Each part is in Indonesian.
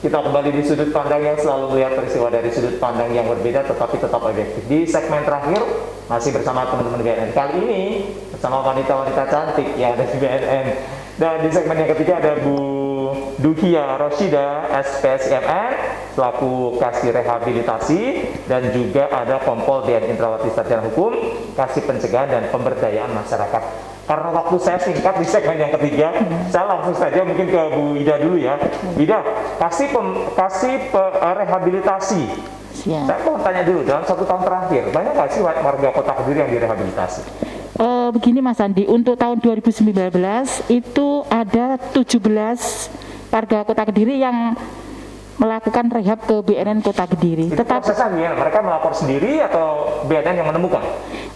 Kita kembali di sudut pandang yang selalu melihat peristiwa dari sudut pandang yang berbeda tetapi tetap objektif. Di segmen terakhir masih bersama teman-teman BNN. Kali ini bersama wanita-wanita cantik yang ada di BNN. Dan di segmen yang ketiga ada Bu Duhia Roshida, SPSMN, selaku kasih rehabilitasi, dan juga ada Kompol Dian Indrawati Sarjana Hukum, kasih pencegahan dan pemberdayaan masyarakat. Karena waktu saya singkat di segmen yang ketiga, saya langsung saja mungkin ke Bu Ida dulu ya. Ida, kasih rehabilitasi. Ya. Saya mau tanya dulu, dalam 1 tahun terakhir, banyak nggak sih warga Kota Kediri yang direhabilitasi? Begini Mas Andi, untuk tahun 2019 itu ada 17 warga Kota Kediri yang melakukan rehab ke BNN Kota Kediri. Itu prosesnya mereka melapor sendiri atau BNN yang menemukan?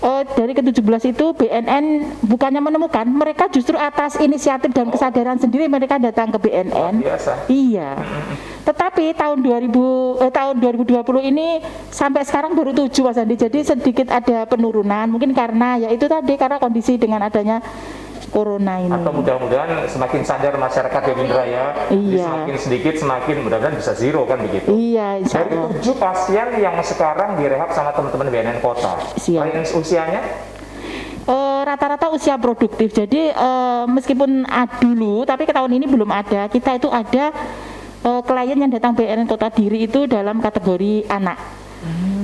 Dari ke-17 itu BNN bukannya menemukan, mereka justru atas inisiatif dan kesadaran sendiri mereka datang ke BNN. Biasa. Iya. Tetapi tahun 2020 ini sampai sekarang baru 7 Mas Andi. Jadi sedikit ada penurunan, mungkin karena ya itu tadi, karena kondisi dengan adanya Corona ini. Atau mudah-mudahan semakin sadar masyarakat ya Indra ya. Iya. Semakin sedikit semakin mudah-mudahan bisa zero kan begitu. Iya, insya dari Allah. 7 pasien yang sekarang direhab sama teman-teman BNN Kota. Range usianya? Rata-rata usia produktif. Jadi meskipun dulu, tapi ke tahun ini belum ada. Kita itu ada klien yang datang BNN Kota Kediri itu dalam kategori anak.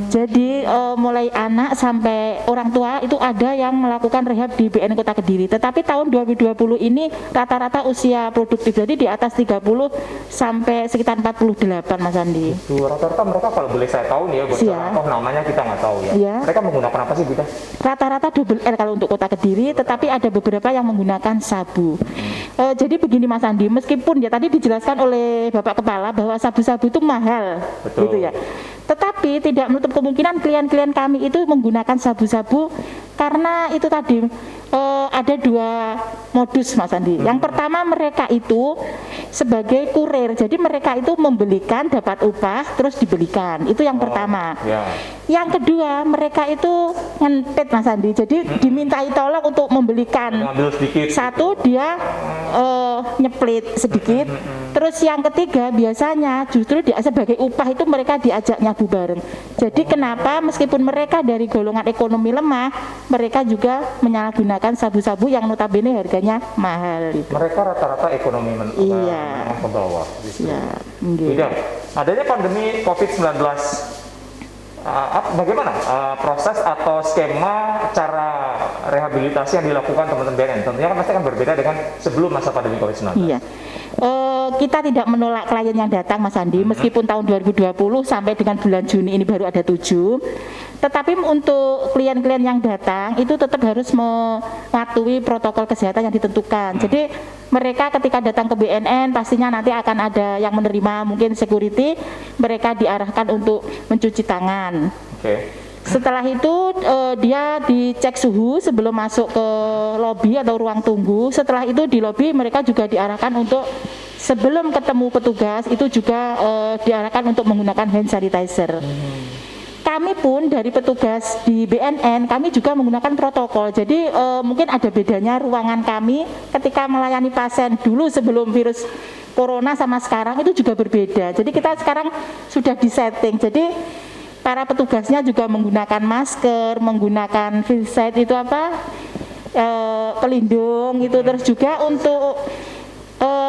Jadi mulai anak sampai orang tua itu ada yang melakukan rehab di BNN Kota Kediri. Tetapi tahun 2020 ini rata-rata usia produktif, jadi di atas 30 sampai sekitar 48 Mas Andi. Itu rata-rata mereka kalau boleh saya tahu nih ya, toh namanya kita nggak tahu ya. Iya. Mereka menggunakan apa sih Bida? Rata-rata double R kalau untuk Kota Kediri, tetapi ada beberapa yang menggunakan sabu. Jadi begini Mas Andi, meskipun ya tadi dijelaskan oleh Bapak Kepala bahwa sabu-sabu itu mahal. Betul. Gitu ya. Tetapi tidak menutup kemungkinan klien-klien kami itu menggunakan sabu-sabu karena itu tadi ada 2 modus Mas Andi. Yang pertama, mereka itu sebagai kurir, jadi mereka itu membelikan dapat upah terus dibelikan, itu yang pertama. Yang kedua, mereka itu ngempet Mas Andi, jadi dimintai tolong untuk membelikan satu, dia nyeplit sedikit. Terus yang ketiga, biasanya justru sebagai upah itu mereka diajak nyabu bareng. Jadi kenapa meskipun mereka dari golongan ekonomi lemah, mereka juga menyalahgunakan sabu-sabu yang notabene harganya mahal. Gitu. Mereka rata-rata ekonomi ke bawah. Iya. Tidak. Adanya pandemi COVID-19, bagaimana proses atau skema cara rehabilitasi yang dilakukan teman-teman BNN? Tentunya kan pasti akan berbeda dengan sebelum masa pandemi COVID-19. Iya. Kita tidak menolak klien yang datang Mas Andi, meskipun tahun 2020 sampai dengan bulan Juni ini baru ada 7. Tetapi untuk klien-klien yang datang itu tetap harus mematuhi protokol kesehatan yang ditentukan. Jadi mereka ketika datang ke BNN pastinya nanti akan ada yang menerima, mungkin security, mereka diarahkan untuk mencuci tangan. Setelah itu dia dicek suhu sebelum masuk ke lobi atau ruang tunggu. Setelah itu di lobi mereka juga diarahkan untuk sebelum ketemu petugas itu juga diarahkan untuk menggunakan hand sanitizer. Kami pun dari petugas di BNN kami juga menggunakan protokol. Jadi mungkin ada bedanya ruangan kami ketika melayani pasien dulu sebelum virus corona sama sekarang itu juga berbeda. Jadi kita sekarang sudah disetting. Jadi para petugasnya juga menggunakan masker, menggunakan face shield itu pelindung itu, terus juga untuk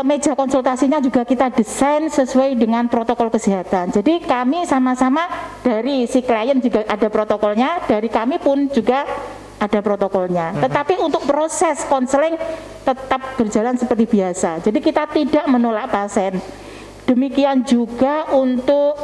meja konsultasinya juga kita desain sesuai dengan protokol kesehatan. Jadi kami sama-sama dari si klien juga ada protokolnya, dari kami pun juga ada protokolnya. Tetapi untuk proses konseling tetap berjalan seperti biasa. Jadi kita tidak menolak pasien. Demikian juga untuk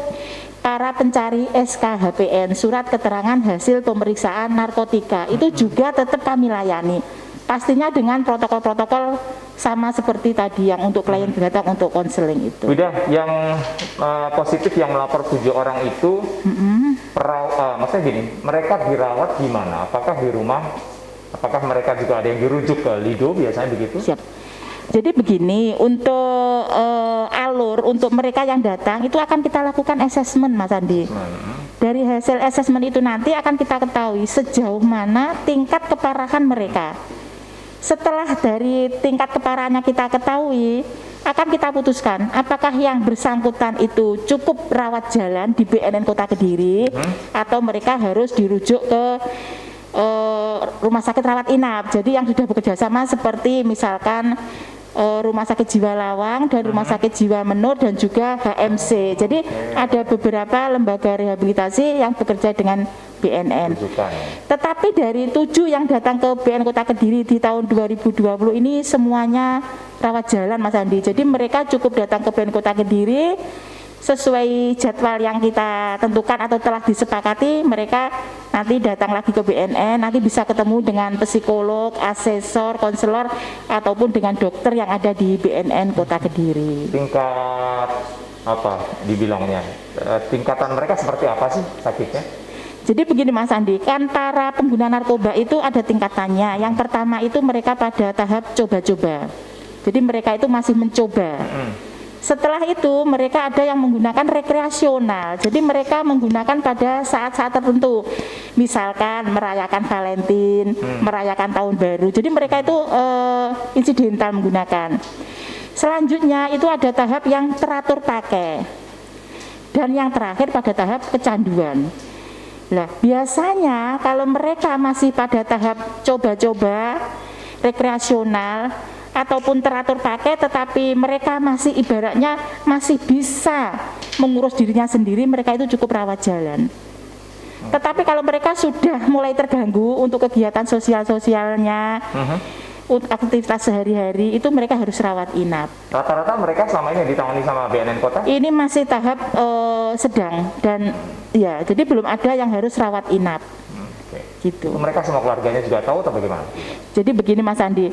para pencari SKHPN, surat keterangan hasil pemeriksaan narkotika, itu juga tetap kami layani. Pastinya dengan protokol-protokol sama seperti tadi yang untuk klien datang untuk konseling itu. Udah, yang positif yang melapor 7 orang itu, maksudnya gini, mereka dirawat di mana? Apakah di rumah? Apakah mereka juga ada yang dirujuk ke Lido biasanya begitu? Siap. Jadi begini, untuk alur untuk mereka yang datang itu akan kita lakukan assessment Mas Andi. Dari hasil assessment itu nanti akan kita ketahui sejauh mana tingkat keparahan mereka. Setelah dari tingkat keparahannya kita ketahui, akan kita putuskan apakah yang bersangkutan itu cukup rawat jalan di BNN Kota Kediri atau mereka harus dirujuk ke rumah sakit rawat inap. Jadi yang sudah bekerja sama seperti misalkan Rumah Sakit Jiwa Lawang dan Rumah Sakit Jiwa Menur dan juga HMC. Jadi ada beberapa lembaga rehabilitasi yang bekerja dengan BNN. Tetapi dari 7 yang datang ke BNN Kota Kediri di tahun 2020 ini semuanya rawat jalan Mas Andi. Jadi mereka cukup datang ke BNN Kota Kediri sesuai jadwal yang kita tentukan atau telah disepakati. Mereka nanti datang lagi ke BNN, nanti bisa ketemu dengan psikolog, asesor, konselor ataupun dengan dokter yang ada di BNN Kota Kediri. Tingkat apa dibilangnya? Tingkatan mereka seperti apa sih sakitnya? Jadi begini Mas Andi, kan para pengguna narkoba itu ada tingkatannya. Yang pertama itu mereka pada tahap coba-coba. Jadi mereka itu masih mencoba. Setelah itu mereka ada yang menggunakan rekreasional. Jadi mereka menggunakan pada saat-saat tertentu. Misalkan merayakan Valentine, merayakan Tahun Baru. Jadi mereka itu insidental menggunakan. Selanjutnya itu ada tahap yang teratur pakai. Dan yang terakhir pada tahap kecanduan. Nah, biasanya kalau mereka masih pada tahap coba-coba, rekreasional ataupun teratur pakai, tetapi mereka masih ibaratnya masih bisa mengurus dirinya sendiri, mereka itu cukup rawat jalan. Tetapi kalau mereka sudah mulai terganggu untuk kegiatan sosial-sosialnya, untuk aktivitas sehari-hari, itu mereka harus rawat inap. Rata-rata mereka selama ini ditangani sama BNN Kota? Ini masih tahap sedang dan ya, jadi belum ada yang harus rawat inap. Gitu. Mereka semua keluarganya juga tahu atau bagaimana? Jadi begini Mas Andi,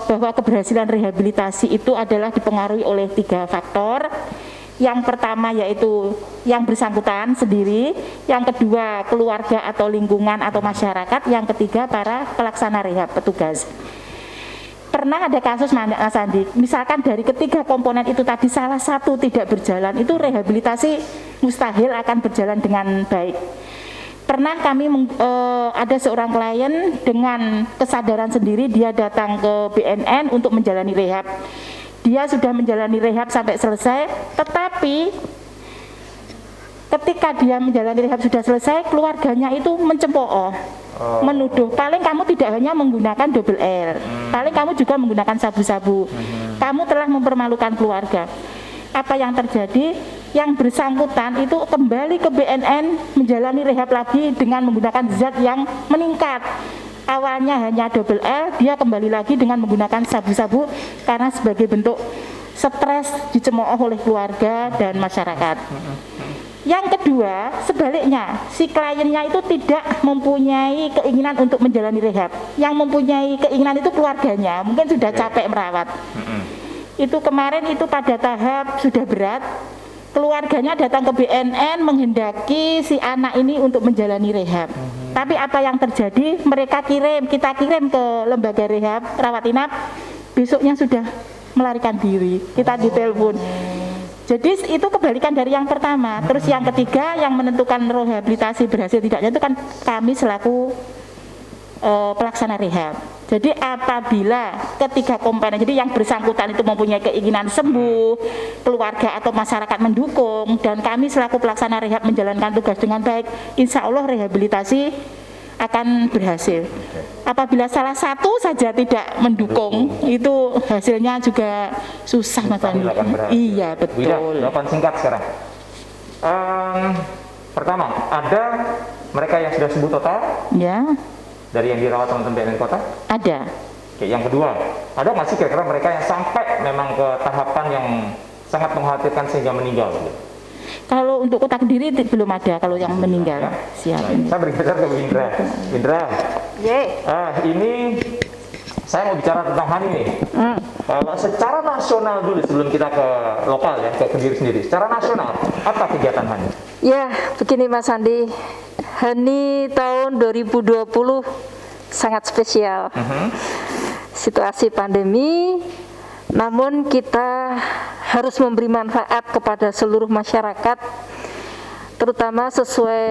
bahwa keberhasilan rehabilitasi itu adalah dipengaruhi oleh 3 faktor. Yang pertama yaitu yang bersangkutan sendiri, yang kedua keluarga atau lingkungan atau masyarakat, yang ketiga para pelaksana rehab, petugas. Pernah ada kasus Mas Andi, misalkan dari ketiga komponen itu tadi salah satu tidak berjalan, itu rehabilitasi mustahil akan berjalan dengan baik. Pernah kami ada seorang klien dengan kesadaran sendiri, dia datang ke BNN untuk menjalani rehab. Dia sudah menjalani rehab sampai selesai, tetapi ketika dia menjalani rehab sudah selesai, keluarganya itu mencemooh, menuduh, paling kamu tidak hanya menggunakan double R, paling kamu juga menggunakan sabu-sabu, kamu telah mempermalukan keluarga. Apa yang terjadi? Yang bersangkutan itu kembali ke BNN menjalani rehab lagi dengan menggunakan zat yang meningkat. Awalnya hanya double L, dia kembali lagi dengan menggunakan sabu-sabu karena sebagai bentuk stres dicemooh oleh keluarga dan masyarakat. Yang kedua, sebaliknya, si kliennya itu tidak mempunyai keinginan untuk menjalani rehab. Yang mempunyai keinginan itu keluarganya, mungkin sudah capek merawat. Itu kemarin itu pada tahap sudah berat, keluarganya datang ke BNN menghendaki si anak ini untuk menjalani rehab. Tapi apa yang terjadi? Kita kirim ke lembaga rehab rawat inap, besoknya sudah melarikan diri. Kita ditelepon. Jadi itu kebalikan dari yang pertama. Terus yang ketiga yang menentukan rehabilitasi berhasil tidaknya itu kan kami selaku pelaksana rehab. Jadi apabila ketiga komponen, jadi yang bersangkutan itu mempunyai keinginan sembuh, keluarga atau masyarakat mendukung, dan kami selaku pelaksana rehab menjalankan tugas dengan baik, insya Allah rehabilitasi akan berhasil. Apabila salah satu saja tidak mendukung, itu hasilnya juga susah Mas Andi. Iya betul. Jawaban singkat sekarang. Pertama, ada mereka yang sudah sembuh total? Ya. Dari yang dirawat teman-teman BNN Kota? Ada. Oke, yang kedua, ada masih kira-kira mereka yang sampai memang ke tahapan yang sangat mengkhawatirkan sehingga meninggal? Kalau untuk Kota Kediri belum ada kalau yang meninggal. Ya? Siap. Saya bergeser ke Bu Indra. Indra, ini saya mau bicara tentang Hani nih. Kalau secara nasional dulu sebelum kita ke lokal ya, ke Kediri sendiri. Secara nasional, apa kegiatan Hani? Ya, begini Mas Andi. Hani tahun 2020 sangat spesial. Situasi pandemi, namun kita harus memberi manfaat kepada seluruh masyarakat, terutama sesuai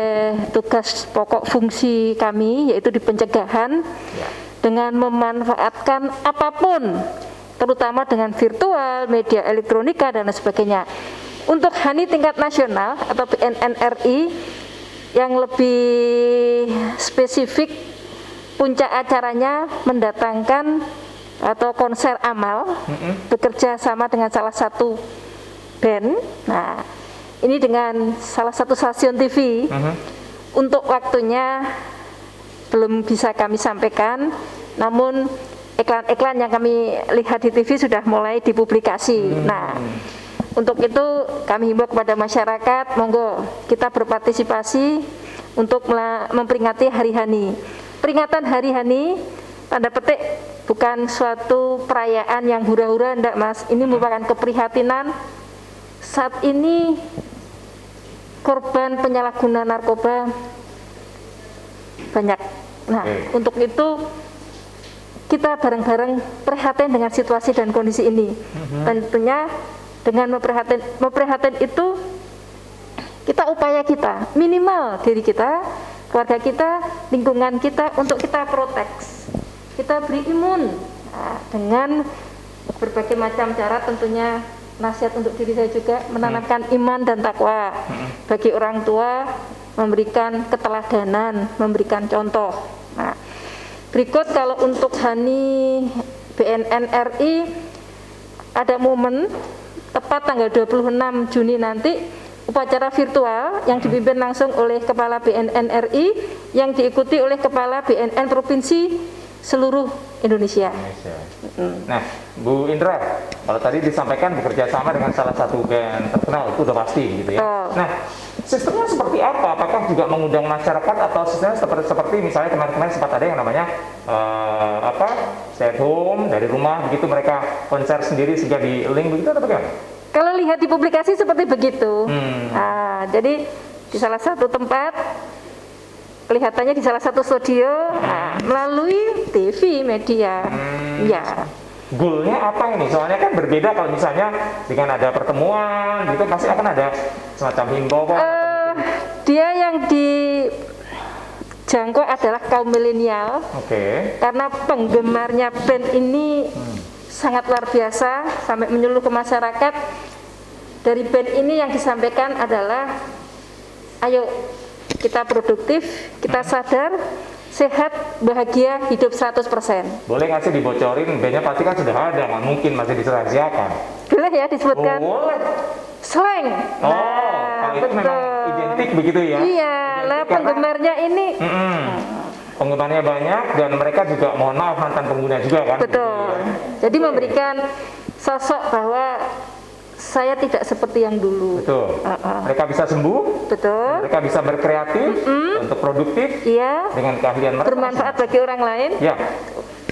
tugas pokok fungsi kami, yaitu di pencegahan, dengan memanfaatkan apapun terutama dengan virtual, media elektronika dan lain sebagainya. Untuk HANI tingkat nasional atau BNN RI yang lebih spesifik, puncak acaranya mendatangkan atau konser amal, bekerja sama dengan salah satu band. Nah, ini dengan salah satu stasiun TV. Untuk waktunya belum bisa kami sampaikan, namun iklan-iklan yang kami lihat di TV sudah mulai dipublikasi. Nah, untuk itu kami himbau kepada masyarakat, monggo kita berpartisipasi untuk memperingati Hari HANI. Peringatan Hari HANI, tanda petik, bukan suatu perayaan yang hura-hura, enggak Mas. Ini merupakan keprihatinan. Saat ini korban penyalahgunaan narkoba banyak. Nah, untuk itu kita bareng-bareng prihatin dengan situasi dan kondisi ini. Tentunya dengan memprihatin itu kita upaya kita minimal diri kita, keluarga kita, lingkungan kita untuk kita proteks, kita beri imun dengan berbagai macam cara. Tentunya nasihat untuk diri saya juga menanamkan iman dan takwa. Bagi orang tua memberikan keteladanan, memberikan contoh. Nah, berikut kalau untuk HANI BNN RI ada momen tepat tanggal 26 Juni nanti, upacara virtual yang dipimpin langsung oleh Kepala BNN RI yang diikuti oleh Kepala BNN Provinsi seluruh Indonesia. Nah, Bu Indra, kalau tadi disampaikan bekerja sama dengan salah satu band terkenal, itu udah pasti gitu ya. Nah, sistemnya seperti apa? Apakah juga mengundang masyarakat atau sistemnya seperti misalnya kemarin-kemarin sempat ada yang namanya stay at home dari rumah begitu, mereka konser sendiri sehingga di link begitu atau bagaimana? Kalau lihat di publikasi seperti begitu. Jadi di salah satu tempat, kelihatannya di salah satu studio, melalui TV media. Ya. Goalnya apa ini? Soalnya kan berbeda kalau misalnya dengan ada pertemuan gitu, pasti akan ada semacam himbauan. Dia yang dijangkau adalah kaum milenial. Karena penggemarnya band ini sangat luar biasa sampai menyeluruh ke masyarakat. Dari band ini yang disampaikan adalah, ayo kita produktif, kita sadar, sehat, bahagia, hidup 100%. Boleh nggak sih dibocorin? Bandnya pasti kan sudah ada, nggak mungkin masih dirahasiakan. Boleh ya disebutkan? Boleh. Slang. Kalau itu memang identik begitu ya? Iya, lah penggemarnya ini. Penggemarnya banyak dan mereka juga, mohon maaf, mantan pengguna juga kan? Betul. Jadi memberikan sosok bahwa saya tidak seperti yang dulu. Betul. Mereka bisa sembuh. Betul. Mereka bisa berkreatif untuk produktif. Iya. Dengan keahlian mereka. Bermanfaat bagi orang lain. Ya.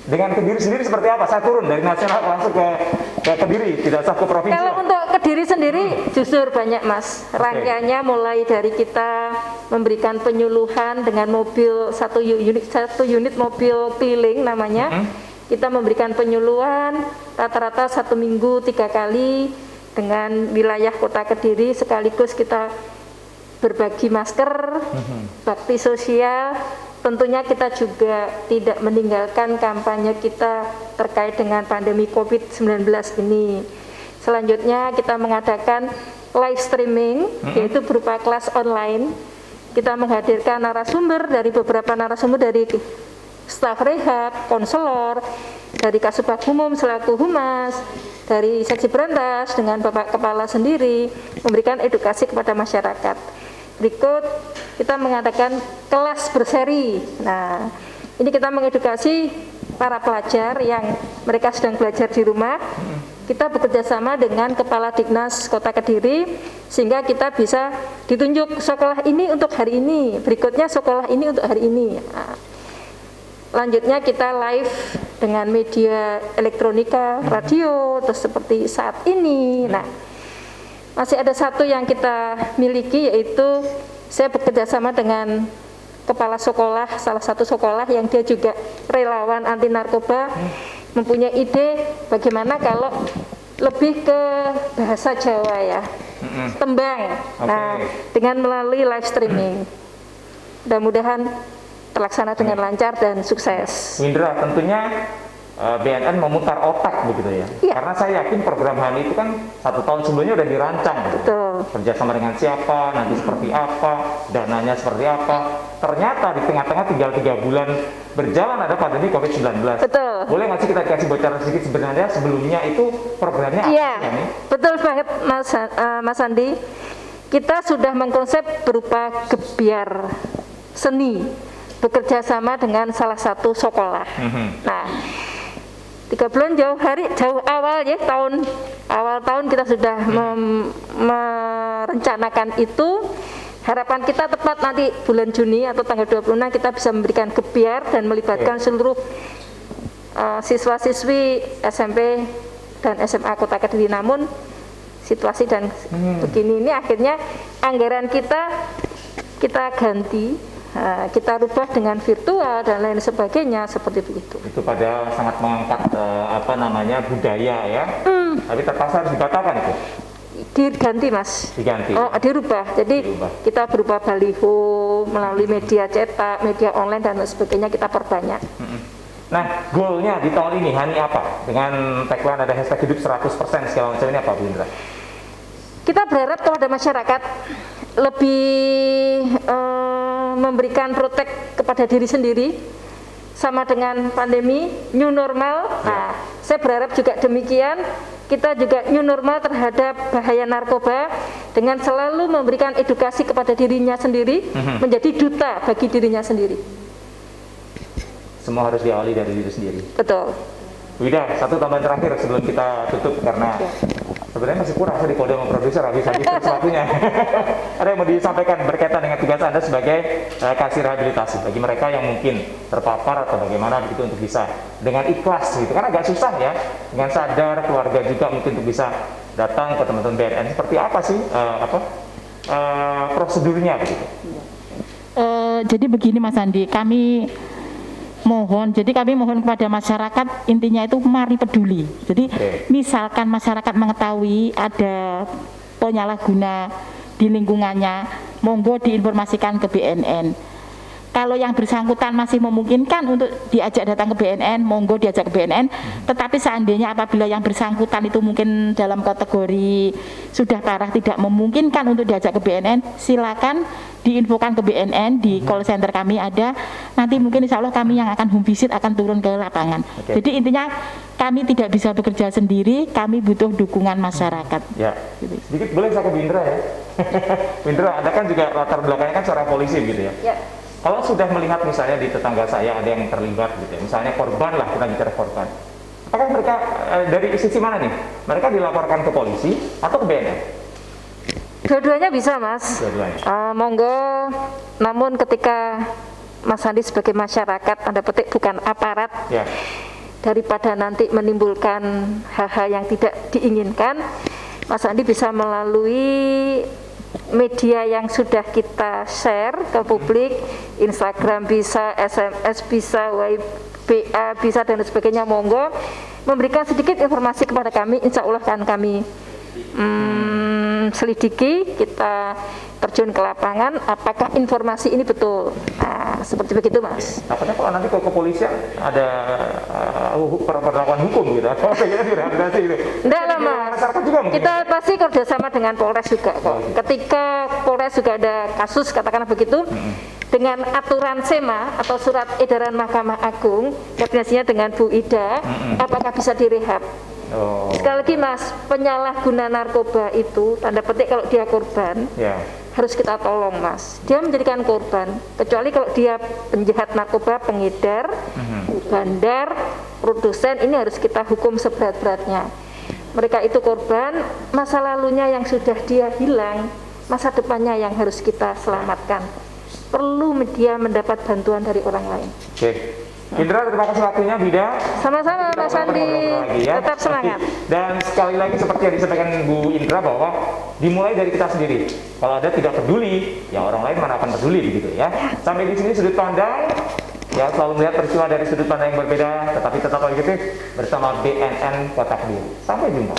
Dengan Kediri sendiri seperti apa? Saya turun dari nasional langsung ke Kediri, tidak usah ke provinsi. Kalau untuk Kediri sendiri justru banyak Mas. Rangkaiannya mulai dari kita memberikan penyuluhan dengan mobil satu unit mobil keliling namanya. Kita memberikan penyuluhan rata-rata 1 minggu 3 kali dengan wilayah kota Kediri, sekaligus kita berbagi masker, bakti sosial. Tentunya kita juga tidak meninggalkan kampanye kita terkait dengan pandemi COVID-19 ini. Selanjutnya kita mengadakan live streaming, yaitu berupa kelas online. Kita menghadirkan beberapa narasumber dari staf rehab, konselor, dari Kasubag Umum selaku humas, dari seksi berantas dengan Bapak Kepala sendiri, memberikan edukasi kepada masyarakat. Berikut kita mengadakan kelas berseri. Nah, ini kita mengedukasi para pelajar yang mereka sedang belajar di rumah. Kita bekerja sama dengan Kepala Dinas Kota Kediri sehingga kita bisa ditunjuk sekolah ini untuk hari ini, berikutnya sekolah ini untuk hari ini. Nah, lanjutnya kita live dengan media elektronika, radio, terus seperti saat ini. Nah, masih ada satu yang kita miliki, yaitu saya bekerja sama dengan kepala sekolah, salah satu sekolah yang dia juga relawan anti narkoba, mempunyai ide bagaimana kalau lebih ke bahasa Jawa ya, tembang. Nah, dengan melalui live streaming. Mudah-mudahan terlaksana dengan lancar dan sukses. Indra, tentunya BNN memutar otak begitu ya. Iya. Karena saya yakin program HANI itu kan 1 tahun sebelumnya udah dirancang. Gitu. Betul. Kerjasama dengan siapa, nanti seperti apa, dananya seperti apa. Ternyata di tengah-tengah tinggal 3 bulan berjalan ada pandemi COVID-19. Betul. Boleh nggak sih kita kasih bocoran sedikit sebenarnya sebelumnya itu programnya apa Iya, sih, HANI? betul banget Mas Andi. Kita sudah mengkonsep berupa gebyar seni bekerja sama dengan salah satu sekolah. Nah, 3 bulan jauh awal ya, awal tahun kita sudah merencanakan itu. Harapan kita tepat nanti bulan Juni atau tanggal 26 kita bisa memberikan gebyar dan melibatkan seluruh siswa-siswi SMP dan SMA Kota Kediri. Namun situasi dan begini ini akhirnya anggaran kita ganti, kita rubah dengan virtual dan lain sebagainya seperti begitu. Itu pada sangat mengangkat budaya ya. Tapi terpaksa harus dibatalkan itu. Diganti Mas. Diganti. Oh, dirubah. Jadi Dirubah. kita berupa baliho melalui media cetak, media online dan lain sebagainya kita perbanyak. Nah, goalnya di tahun ini HANI apa? Dengan tagline ada hashtag hidup 100% segala macam ini apa Bu Indra? Kita berharap kepada masyarakat lebih memberikan protek kepada diri sendiri sama dengan pandemi new normal. Nah, saya berharap juga demikian. Kita juga new normal terhadap bahaya narkoba dengan selalu memberikan edukasi kepada dirinya sendiri, menjadi duta bagi dirinya sendiri. Semua harus diawali dari diri sendiri. Betul. Wida, 1 tambahan terakhir sebelum kita tutup karena sebenarnya masih kurang saya di kode sama produser habis-habis sesuatunya. Ada yang mau disampaikan berkaitan dengan tugas Anda sebagai kasih rehabilitasi bagi mereka yang mungkin terpapar atau bagaimana begitu untuk bisa dengan ikhlas gitu kan agak susah ya, dengan sadar keluarga juga mungkin untuk bisa datang ke teman-teman BNN seperti apa sih prosedurnya begitu. Jadi begini Mas Andi, kami mohon kepada masyarakat intinya itu mari peduli. Jadi misalkan masyarakat mengetahui ada penyalahguna di lingkungannya, monggo diinformasikan ke BNN. Kalau yang bersangkutan masih memungkinkan untuk diajak datang ke BNN, monggo diajak ke BNN. Tetapi seandainya apabila yang bersangkutan itu mungkin dalam kategori sudah parah tidak memungkinkan untuk diajak ke BNN, silakan diinfokan ke BNN di call center kami ada. Nanti mungkin insya Allah kami yang akan home visit akan turun ke lapangan. Jadi intinya kami tidak bisa bekerja sendiri, kami butuh dukungan masyarakat. Ya, sedikit boleh saya ke Bu Indra ya. Bu Indra, Anda kan juga latar belakangnya kan seorang polisi gitu ya. Ya. Kalau sudah melihat misalnya di tetangga saya ada yang terlibat gitu ya, misalnya korban lah, kita bicara korban. Apakah mereka dari sisi mana nih? Mereka dilaporkan ke polisi atau ke BNN? Dua-duanya bisa Mas. Dua-duanya. Monggo, namun ketika Mas Andi sebagai masyarakat, Anda petik bukan aparat, Ya. daripada nanti menimbulkan hal-hal yang tidak diinginkan, Mas Andi bisa melalui media yang sudah kita share ke publik, Instagram bisa, SMS bisa, WA bisa dan sebagainya, monggo memberikan sedikit informasi kepada kami, insya Allah kan kami selidiki, kita terjun ke lapangan, apakah informasi ini betul. Nah, seperti begitu Mas. Apakah kalau nanti ke kepolisian ada perlakuan hukum gitu? Atau rehabilitasi gitu? Enggak lah Mas, Masyarakat juga mungkin. kita pasti kerjasama dengan Polres juga kok. Ketika Polres juga ada kasus, katakanlah begitu, dengan aturan SEMA atau surat edaran Mahkamah Agung, koordinasinya dengan Bu Ida, apakah bisa direhab? Oh. Sekali lagi Mas, penyalahguna narkoba itu, tanda petik kalau dia korban, Ya. harus kita tolong Mas. Dia menjadikan korban, kecuali kalau dia penjahat narkoba, pengedar, bandar, produsen, ini harus kita hukum seberat-beratnya. Mereka itu korban, masa lalunya yang sudah dia hilang, masa depannya yang harus kita selamatkan. Perlu dia mendapat bantuan dari orang lain. Oke. Indra, terima kasih waktunya, Bida. Sama-sama Mas Andi, Ya. tetap semangat. Dan sekali lagi seperti yang disampaikan Bu Indra bahwa dimulai dari kita sendiri. Kalau Anda tidak peduli, ya orang lain mana akan peduli begitu ya. Sampai di sini sudut pandang. Ya, selalu melihat peristiwa dari sudut pandang yang berbeda, tetapi tetap objektif bersama BNN Kota Kediri. Sampai jumpa.